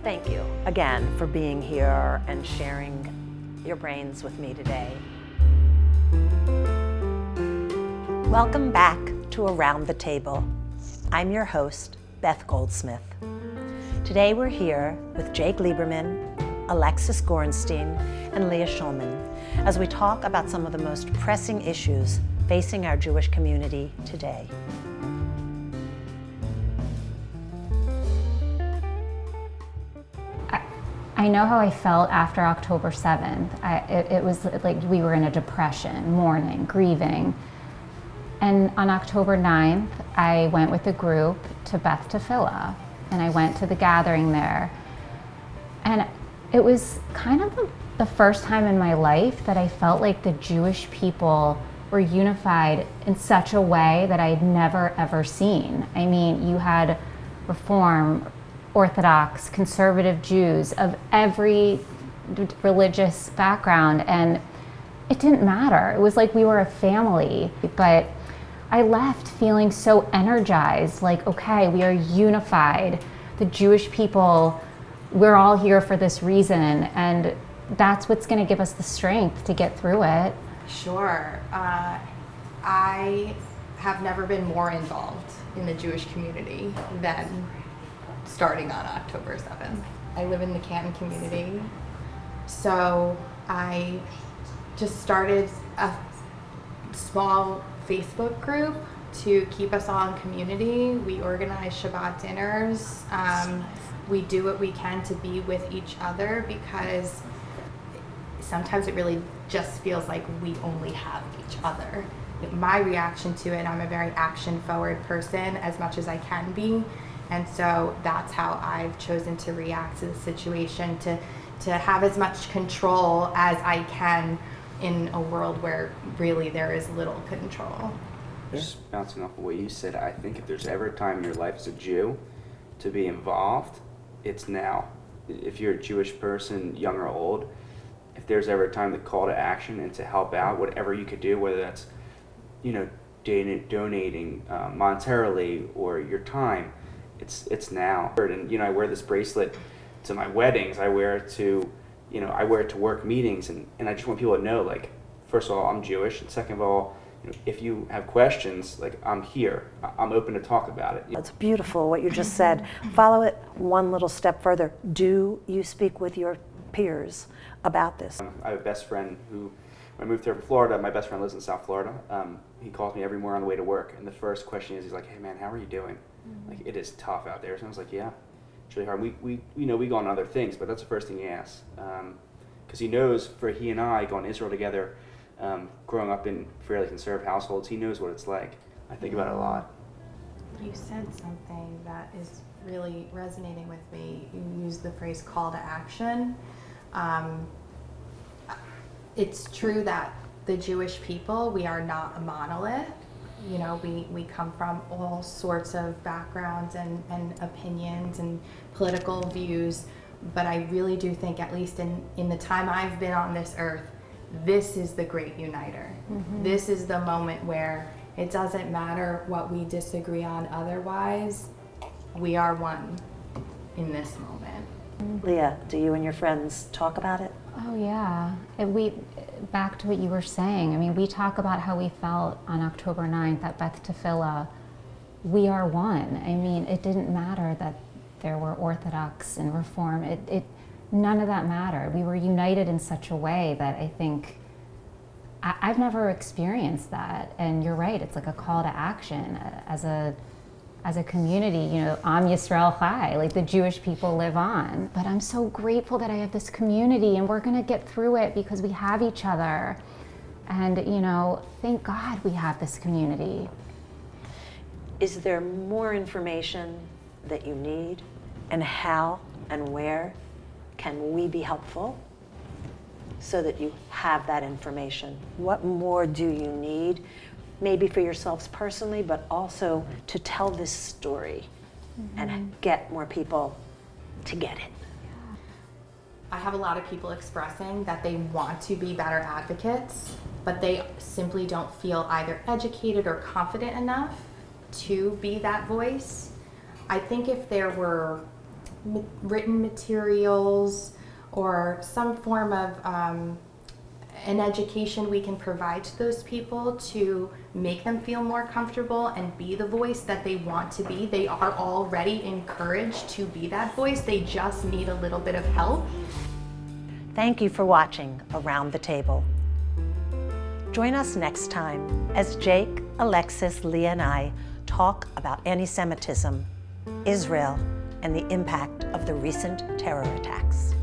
Thank you again for being here and sharing your brains with me today. Welcome back to Around the Table. I'm your host, Beth Goldsmith. Today we're here with Jake Lieberman, Alexis Gorenstein, and Leah Schulman as we talk about some of the most pressing issues facing our Jewish community today. I know how I felt after October 7th. It was like we were in a depression, mourning, grieving. And on October 9th, I went with a group to Beth Tefillah, and I went to the gathering there. And it was kind of the first time in my life that I felt like the Jewish people were unified in such a way that I'd never ever seen. I mean, you had Reform, Orthodox, conservative Jews of every religious background, and it didn't matter. It was like we were a family. But I left feeling so energized, like, okay, we are unified. The Jewish people, we're all here for this reason, and that's what's going to give us the strength to get through it. Sure. I have never been more involved in the Jewish community than starting on October 7th. I live in the Canton community, so I just started a small Facebook group to keep us all in community. We organize Shabbat dinners. We do what we can to be with each other, because sometimes it really just feels like we only have each other. My reaction to it, I'm a very action-forward person as much as I can be. And so that's how I've chosen to react to the situation, to have as much control as I can in a world where really there is little control. Just bouncing off of what you said, I think if there's ever a time in your life as a Jew to be involved, it's now. If you're a Jewish person, young or old, if there's ever a time to call to action and to help out, whatever you could do, whether that's, donating monetarily or your time, it's now. And I wear this bracelet to my weddings. I wear it to work meetings, and I just want people to know, like, first of all, I'm Jewish, and second of all, if you have questions, like, I'm here. I'm open to talk about it. It's beautiful what you just said. Follow it one little step further. Do you speak with your peers about this? I have a best friend who, when I moved here from Florida, my best friend lives in South Florida. He calls me every morning on the way to work, and the first question is, he's like, "Hey man, how are you doing?" Like, it is tough out there. So I was like, yeah, it's really hard. We go on other things, but that's the first thing he asks. Because he knows, for he and I going to Israel together, growing up in fairly conservative households, he knows what it's like. I think about it a lot. You said something that is really resonating with me. You used the phrase call to action. It's true that the Jewish people, we are not a monolith. We come from all sorts of backgrounds and opinions and political views, but I really do think, at least in the time I've been on this earth, this is the great uniter. Mm-hmm. This is the moment where it doesn't matter what we disagree on otherwise, we are one in this moment. Leah, do you and your friends talk about it? Oh yeah. Back to what you were saying, I mean, we talk about how we felt on October 9th at Beth Tefillah. We are one. I mean, it didn't matter that there were Orthodox and Reform. None of that mattered. We were united in such a way that I think I've never experienced that. And you're right, it's like a call to action as a community. Am Yisrael Chai, like the Jewish people live on. But I'm so grateful that I have this community, and we're gonna get through it because we have each other. And thank God we have this community. Is there more information that you need? And how and where can we be helpful so that you have that information? What more do you need? Maybe for yourselves personally, but also to tell this story and get more people to get it. I have a lot of people expressing that they want to be better advocates, but they simply don't feel either educated or confident enough to be that voice. I think if there were written materials or some form of an education we can provide to those people to make them feel more comfortable and be the voice that they want to be. They are already encouraged to be that voice. They just need a little bit of help. Thank you for watching Around the Table. Join us next time as Jake, Alexis, Leah, and I talk about anti-Semitism, Israel, and the impact of the recent terror attacks.